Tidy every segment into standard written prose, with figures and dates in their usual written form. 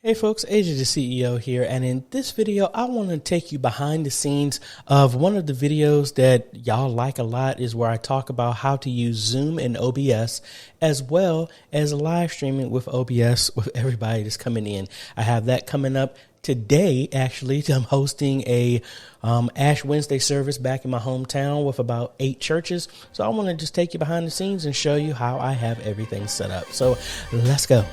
Hey folks, AJ the CEO here, and in this video I want to take you behind the scenes of one of the videos that y'all like a lot, is where I talk about how to use Zoom and OBS as well as live streaming with OBS with everybody that's coming in. I have that coming up today. Actually, I'm hosting a Ash Wednesday service back in my hometown with about 8 churches. So I want to just take you behind the scenes and show you how I have everything set up. So let's go.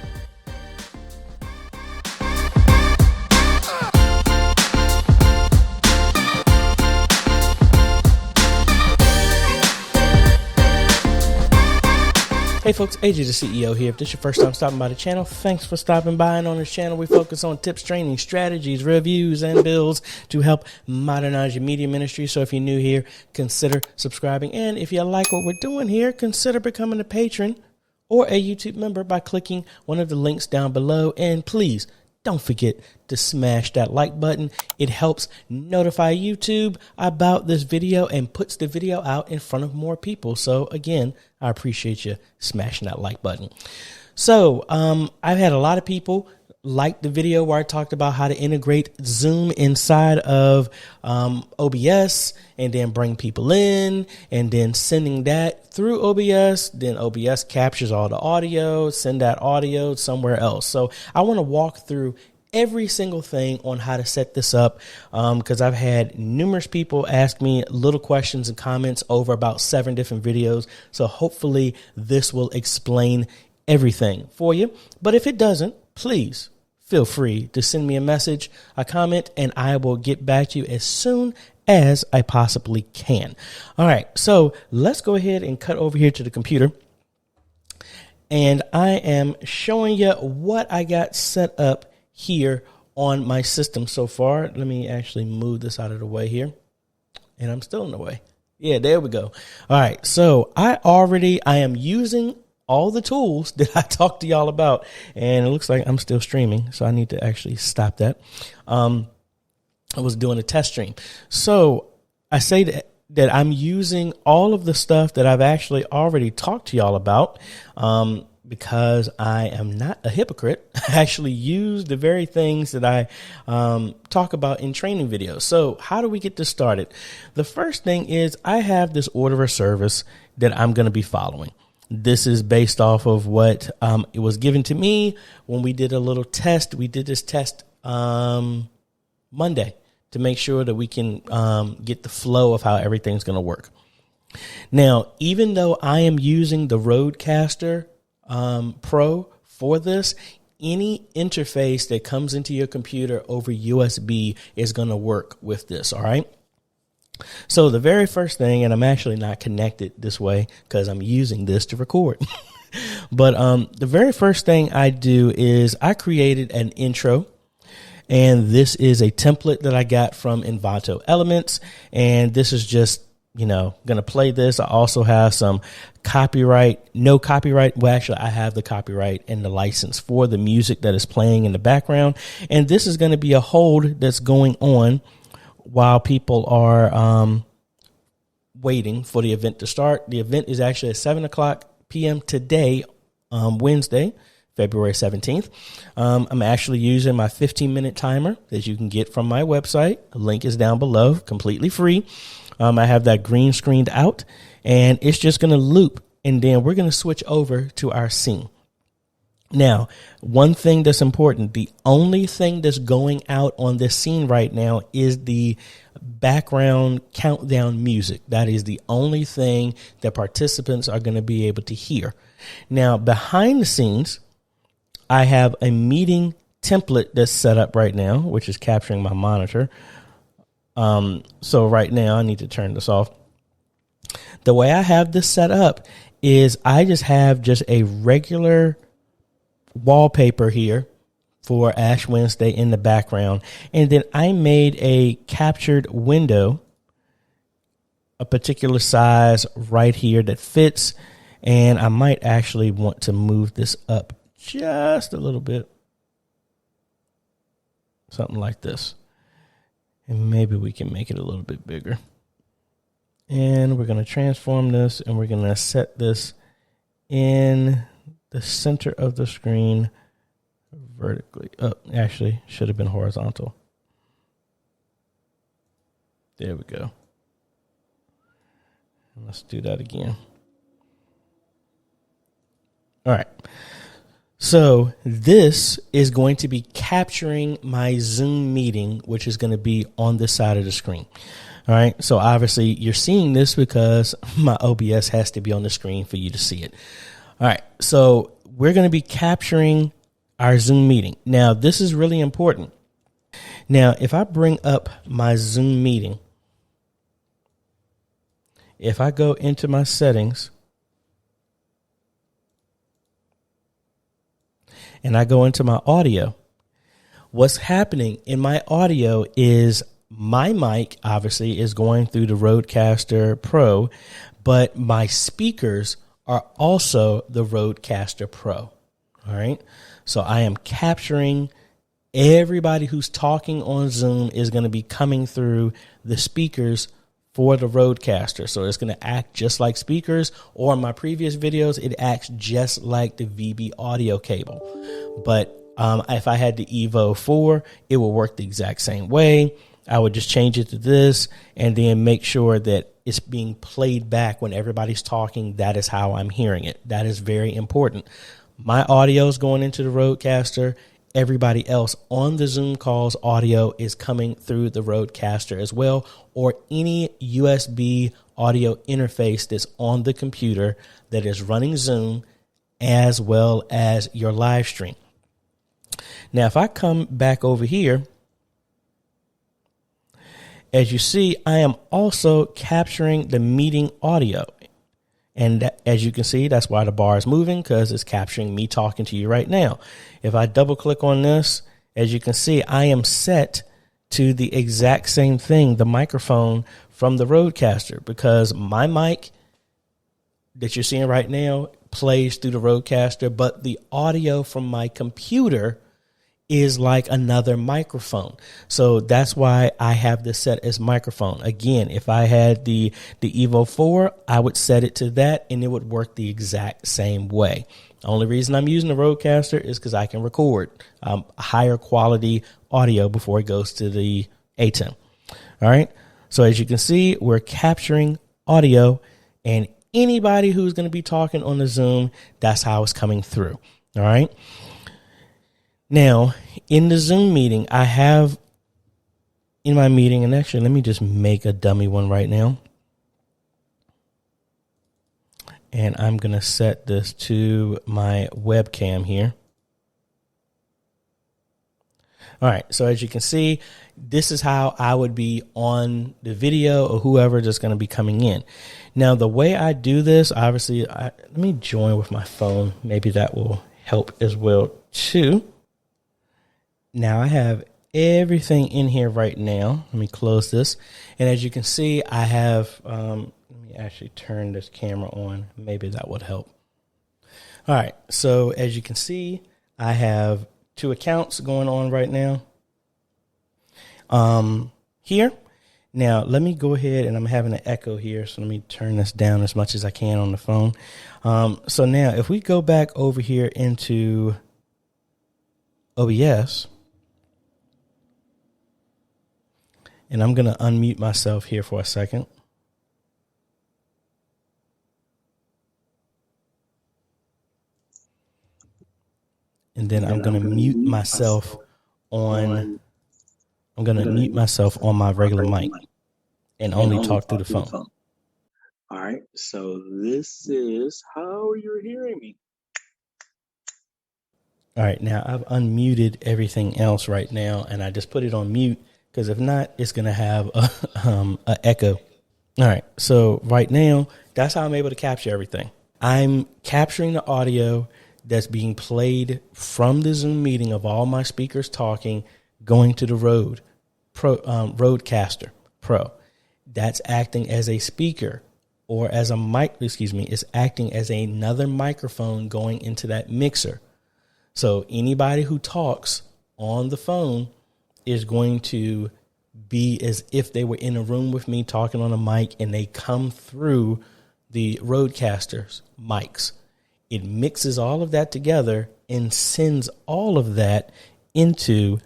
Hey folks, AJ the CEO here. If this is your first time stopping by the channel, thanks for stopping by. And on this channel, we focus on tips, training, strategies, reviews, and builds to help modernize your media ministry. So if you're new here, consider subscribing. And if you like what we're doing here, consider becoming a patron or a YouTube member by clicking one of the links down below. And please don't forget to smash that like button. It helps notify YouTube about this video and puts the video out in front of more people. So again, I appreciate you smashing that like button. So I've had a lot of people like the video where I talked about how to integrate Zoom inside of OBS and then bring people in and then sending that through OBS. Then OBS captures all the audio, send that audio somewhere else. So I want to walk through every single thing on how to set this up, because I've had numerous people ask me little questions and comments over about 7 different videos. So hopefully this will explain everything for you. But if it doesn't, please feel free to send me a message, a comment, and I will get back to you as soon as I possibly can. All right, so let's go ahead and cut over here to the computer. And I am showing you what I got set up here on my system so far. Let me actually move this out of the way here. And I'm still in the way. Yeah, there we go. All right, so I am using all the tools that I talked to y'all about, and it looks like I'm still streaming, so I need to actually stop that. I was doing a test stream. So I say that I'm using all of the stuff that I've actually already talked to y'all about, because I am not a hypocrite. I actually use the very things that I talk about in training videos. So how do we get this started? The first thing is I have this order of service that I'm going to be following. This is based off of what it was given to me when we did a little test. We did this test Monday to make sure that we can get the flow of how everything's going to work. Now, even though I am using the Rodecaster Pro for this, any interface that comes into your computer over USB is going to work with this. All right. So the very first thing, and I'm actually not connected this way because I'm using this to record. But the very first thing I do is I created an intro. And this is a template that I got from Envato Elements. And this is just, going to play this. I also have some no copyright. Well, actually, I have the copyright and the license for the music that is playing in the background. And this is going to be a hold that's going on while people are waiting for the event to start. The event is actually at 7:00 p.m. today, Wednesday, February 17th. I'm actually using my 15-minute timer that you can get from my website. The link is down below, completely free. I have that green screened out, and it's just going to loop, and then we're going to switch over to our scene. Now, one thing that's important, the only thing that's going out on this scene right now is the background countdown music. That is the only thing that participants are going to be able to hear. Now, behind the scenes, I have a meeting template that's set up right now, which is capturing my monitor. So right now I need to turn this off. The way I have this set up is I just have a regular wallpaper here for Ash Wednesday in the background. And then I made a captured window, a particular size right here that fits. And I might actually want to move this up just a little bit. Something like this. And maybe we can make it a little bit bigger. And we're going to transform this, and we're going to set this in the center of the screen vertically. Oh, actually, should have been horizontal. There we go. Let's do that again. All right. So this is going to be capturing my Zoom meeting, which is going to be on this side of the screen. All right. So obviously you're seeing this because my OBS has to be on the screen for you to see it. All right. So we're going to be capturing our Zoom meeting. Now, this is really important. Now, if I bring up my Zoom meeting, if I go into my settings and I go into my audio, what's happening in my audio is my mic obviously is going through the Rodecaster Pro, but my speakers are also the Rodecaster Pro. All right. So I am capturing everybody who's talking on Zoom is going to be coming through the speakers for the Rodecaster. So it's going to act just like speakers, or in my previous videos, it acts just like the VB audio cable. But if I had the Evo 4, it will work the exact same way. I would just change it to this and then make sure that it's being played back when everybody's talking. That is how I'm hearing it. That is very important. My audio is going into the Rodecaster. Everybody else on the Zoom calls audio is coming through the Rodecaster as well, or any USB audio interface that's on the computer that is running Zoom, as well as your live stream. Now, if I come back over here, as you see, I am also capturing the meeting audio. And as you can see, that's why the bar is moving, because it's capturing me talking to you right now. If I double click on this, as you can see, I am set to the exact same thing, the microphone from the Rodecaster, because my mic that you're seeing right now plays through the Rodecaster, but the audio from my computer is like another microphone. So that's why I have this set as microphone. Again, if I had the Evo 4, I would set it to that and it would work the exact same way. The only reason I'm using the Rodecaster is because I can record higher quality audio before it goes to the ATEM. All right. So as you can see, we're capturing audio, and anybody who's going to be talking on the Zoom, that's how it's coming through. All right. Now, in the Zoom meeting, I have in my meeting, and actually, let me just make a dummy one right now. And I'm going to set this to my webcam here. All right. So as you can see, this is how I would be on the video, or whoever that's going to be coming in. Now, the way I do this, obviously, let me join with my phone. Maybe that will help as well, too. Now I have everything in here right now. Let me close this. And as you can see, I have, let me actually turn this camera on. Maybe that would help. All right. So as you can see, I have 2 accounts going on right now. Here. Now let me go ahead, and I'm having an echo here. So let me turn this down as much as I can on the phone. So now if we go back over here into OBS, and I'm going to unmute myself here for a second. And then I'm going to mute myself on, I'm going to mute myself on my regular mic and only talk through the phone. All right. So this is how you're hearing me. All right. Now I've unmuted everything else right now, and I just put it on mute, because if not, it's going to have a echo. All right. So right now, that's how I'm able to capture everything. I'm capturing the audio that's being played from the Zoom meeting of all my speakers talking, going to the Rodecaster Pro. That's acting as a speaker, or as a mic, it's acting as another microphone going into that mixer. So anybody who talks on the phone is going to be as if they were in a room with me talking on a mic, and they come through the Rodecaster's mics. it mixes all of that together and sends all of that into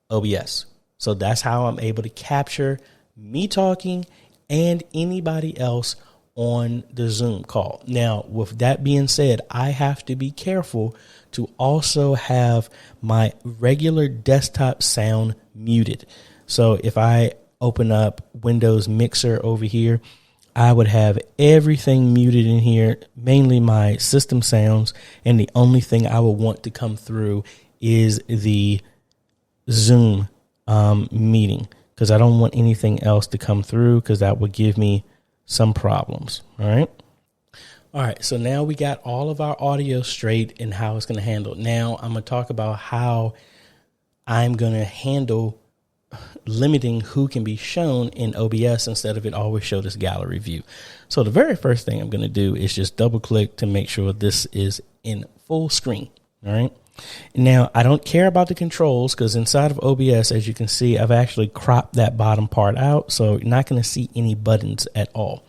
OBS. So that's how I'm able to capture me talking and anybody else on the Zoom call. Now, with that being said, I have to be careful to also have my regular desktop sound muted. So if I open up Windows Mixer over here, I would have everything muted in here, mainly my system sounds. And the only thing I would want to come through is the Zoom meeting, because I don't want anything else to come through, because that would give me some problems. All right. So now we got all of our audio straight and how it's going to handle. Now I'm going to talk about how I'm going to handle limiting who can be shown in OBS instead of it always show this gallery view. So the very first thing I'm going to do is just double click to make sure this is in full screen. All right. Now I don't care about the controls, because inside of OBS, as you can see, I've actually cropped that bottom part out. So you're not going to see any buttons at all.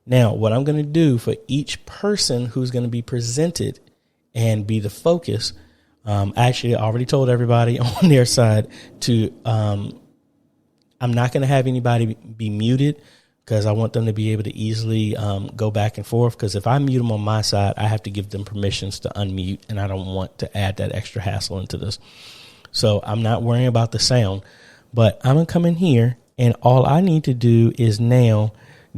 Now, what I'm going to do for each person who's going to be presented and be the focus, actually, I already told everybody on their side to, I'm not going to have anybody be muted, because I want them to be able to easily go back and forth. Because if I mute them on my side, I have to give them permissions to unmute, and I don't want to add that extra hassle into this. So I'm not worrying about the sound, but I'm going to come in here, and all I need to do is now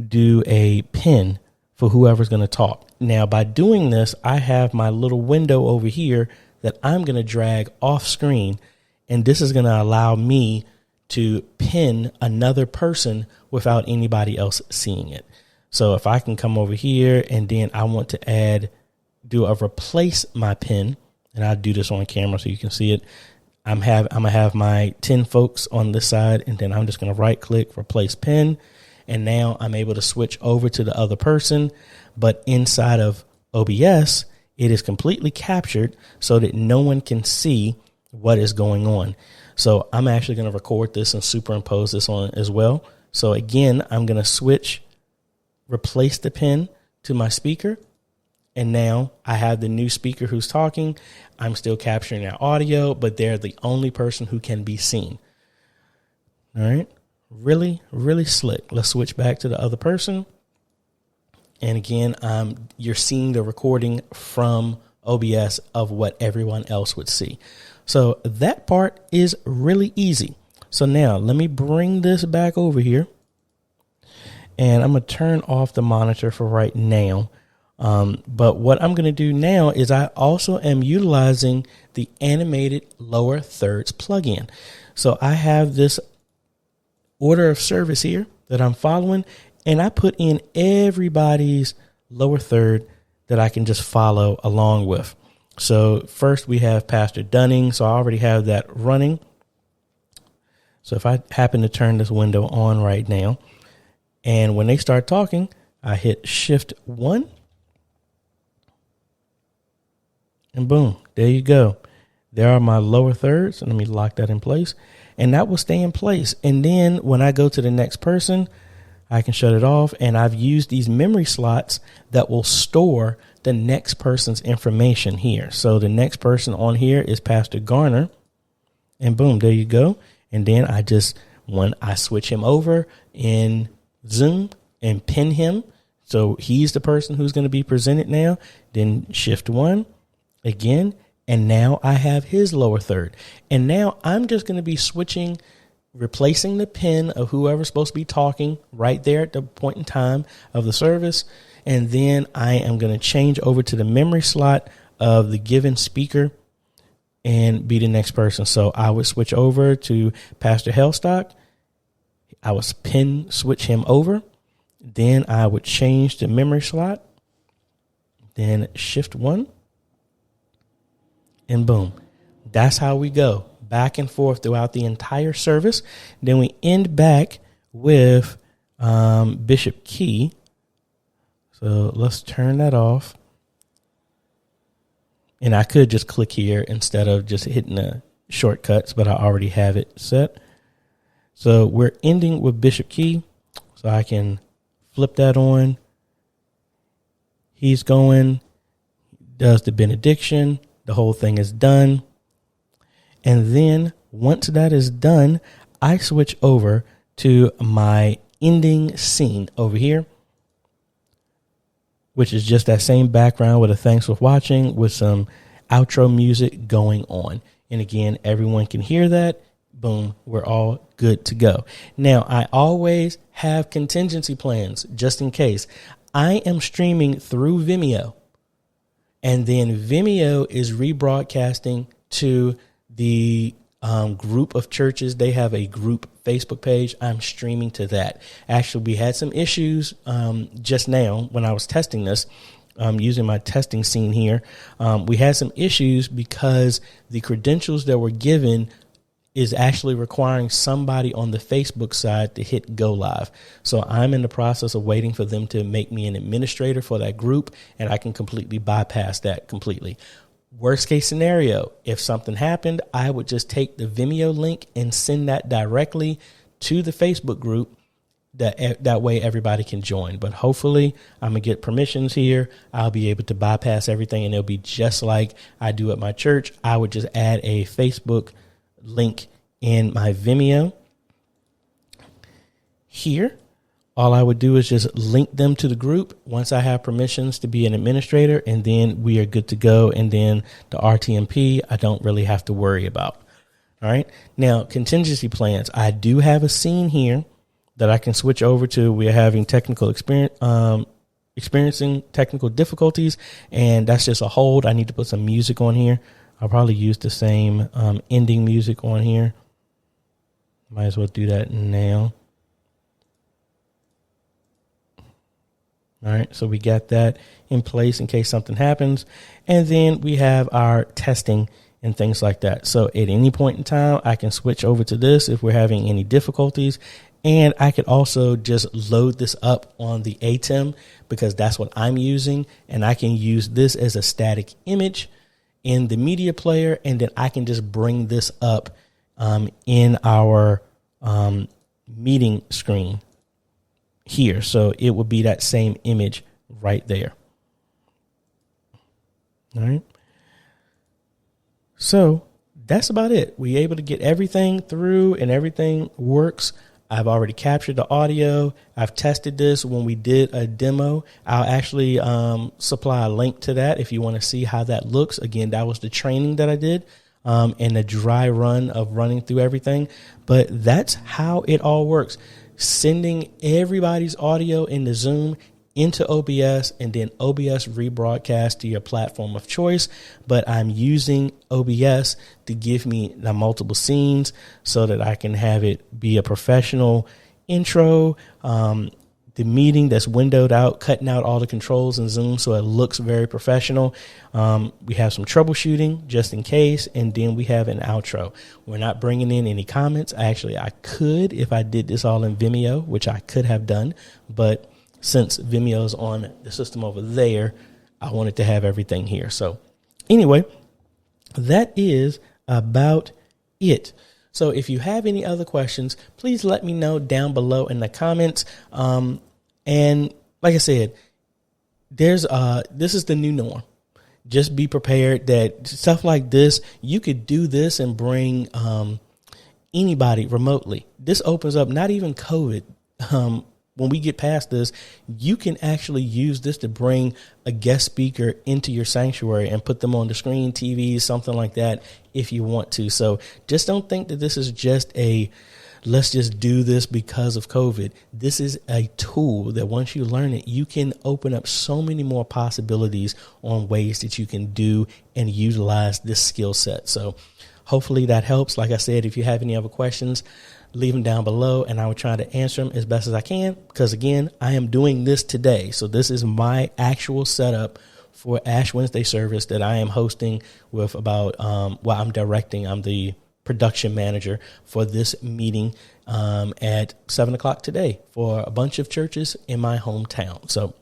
do a pin for whoever's going to talk. Now, by doing this, I have my little window over here that I'm going to drag off screen, and this is going to allow me to pin another person without anybody else seeing it. So if I can come over here and then I want to do a replace my pin, and I'll do this on camera so you can see it. I'm going to have my 10 folks on this side, and then I'm just going to right click, replace pin. And now I'm able to switch over to the other person, but inside of OBS, it is completely captured so that no one can see what is going on. So I'm actually going to record this and superimpose this on as well. So again, I'm going to replace the pin to my speaker. And now I have the new speaker who's talking. I'm still capturing their audio, but they're the only person who can be seen. All right. Really, really slick. Let's switch back to the other person. And again, you're seeing the recording from OBS of what everyone else would see. So that part is really easy. So now let me bring this back over here, and I'm going to turn off the monitor for right now. But what I'm going to do now is I also am utilizing the animated lower thirds plugin. So I have this order of service here that I'm following, and I put in everybody's lower third that I can just follow along with. So first we have Pastor Dunning. So I already have that running. So if I happen to turn this window on right now, and when they start talking, I hit Shift 1, and boom, there you go. There are my lower thirds. And let me lock that in place. And that will stay in place. And then when I go to the next person, I can shut it off. And I've used these memory slots that will store the next person's information here. So the next person on here is Pastor Garner. And boom, there you go. And then when I switch him over in Zoom and pin him, so he's the person who's going to be presented now, then Shift 1 again. And now I have his lower third. And now I'm just going to be replacing the pin of whoever's supposed to be talking right there at the point in time of the service. And then I am going to change over to the memory slot of the given speaker and be the next person. So I would switch over to Pastor Hellstock. I would switch him over. Then I would change the memory slot. Then Shift 1. And boom, that's how we go back and forth throughout the entire service. Then we end back with Bishop Key. So let's turn that off. And I could just click here instead of just hitting the shortcuts, but I already have it set. So we're ending with Bishop Key. So I can flip that on. He's going. does the benediction. The whole thing is done. And then once that is done, I switch over to my ending scene over here, which is just that same background with a thanks for watching with some outro music going on. And again, everyone can hear that. Boom, we're all good to go. Now, I always have contingency plans just in case. I am streaming through Vimeo, and then Vimeo is rebroadcasting to the group of churches. They have a group Facebook page. I'm streaming to that. Actually, we had some issues just now when I was testing this, using my testing scene here. We had some issues because the credentials that were given is actually requiring somebody on the Facebook side to hit go live. So I'm in the process of waiting for them to make me an administrator for that group, and I can completely bypass that completely. Worst case scenario, if something happened, I would just take the Vimeo link and send that directly to the Facebook group. That way everybody can join. But hopefully I'm going to get permissions here. I'll be able to bypass everything, and it'll be just like I do at my church. I would just add a Facebook link in my Vimeo here. All I would do is just link them to the group once I have permissions to be an administrator, and then we are good to go. And then the RTMP, I don't really have to worry about. All right. Now, contingency plans. I do have a scene here that I can switch over to. We are having technical experiencing technical difficulties, and that's just a hold. I need to put some music on here. I'll probably use the same ending music on here. Might as well do that now. All right, so we got that in place in case something happens. And then we have our testing and things like that. So at any point in time, I can switch over to this if we're having any difficulties. And I could also just load this up on the ATEM because that's what I'm using. And I can use this as a static image in the media player. And then I can just bring this up in our meeting screen here. So it would be that same image right there. All right. So that's about it. We're able to get everything through and everything works. I've already captured the audio. I've tested this when we did a demo. I'll actually supply a link to that if you want to see how that looks. Again, that was the training that I did and the dry run of running through everything. But that's how it all works. Sending everybody's audio into Zoom into OBS, and then OBS rebroadcast to your platform of choice. But I'm using OBS to give me the multiple scenes so that I can have it be a professional intro. The meeting that's windowed out, cutting out all the controls in Zoom so it looks very professional. We have some troubleshooting just in case, and then we have an outro. We're not bringing in any comments. Actually, I could if I did this all in Vimeo, which I could have done, but since Vimeo's on the system over there, I wanted to have everything here. So anyway, that is about it. So if you have any other questions, please let me know down below in the comments. And like I said, this is the new norm. Just be prepared that stuff like this, you could do this and bring anybody remotely. This opens up not even COVID. When we get past this, you can actually use this to bring a guest speaker into your sanctuary and put them on the screen, TV, something like that, if you want to. So just don't think that this is just let's just do this because of COVID. This is a tool that once you learn it, you can open up so many more possibilities on ways that you can do and utilize this skill set. So hopefully that helps. Like I said, if you have any other questions, leave them down below and I will try to answer them as best as I can. Because again, I am doing this today. So this is my actual setup for Ash Wednesday service that I am hosting with I'm directing. I'm the production manager for this meeting at 7:00 today for a bunch of churches in my hometown. So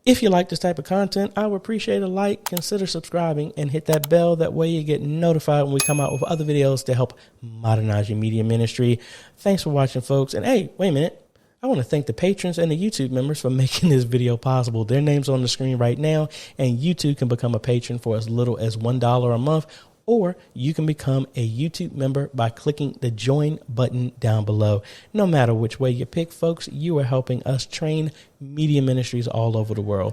if you like this type of content, I would appreciate a like, consider subscribing, and hit that bell. That way you get notified when we come out with other videos to help modernize your media ministry. Thanks for watching, folks. And hey, wait a minute. I want to thank the patrons and the YouTube members for making this video possible. Their names on the screen right now, and you too can become a patron for as little as $1 a month, or you can become a YouTube member by clicking the join button down below. No matter which way you pick, folks, you are helping us train media ministries all over the world.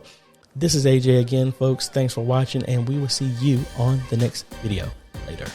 This is AJ again, folks. Thanks for watching, and we will see you on the next video. Later.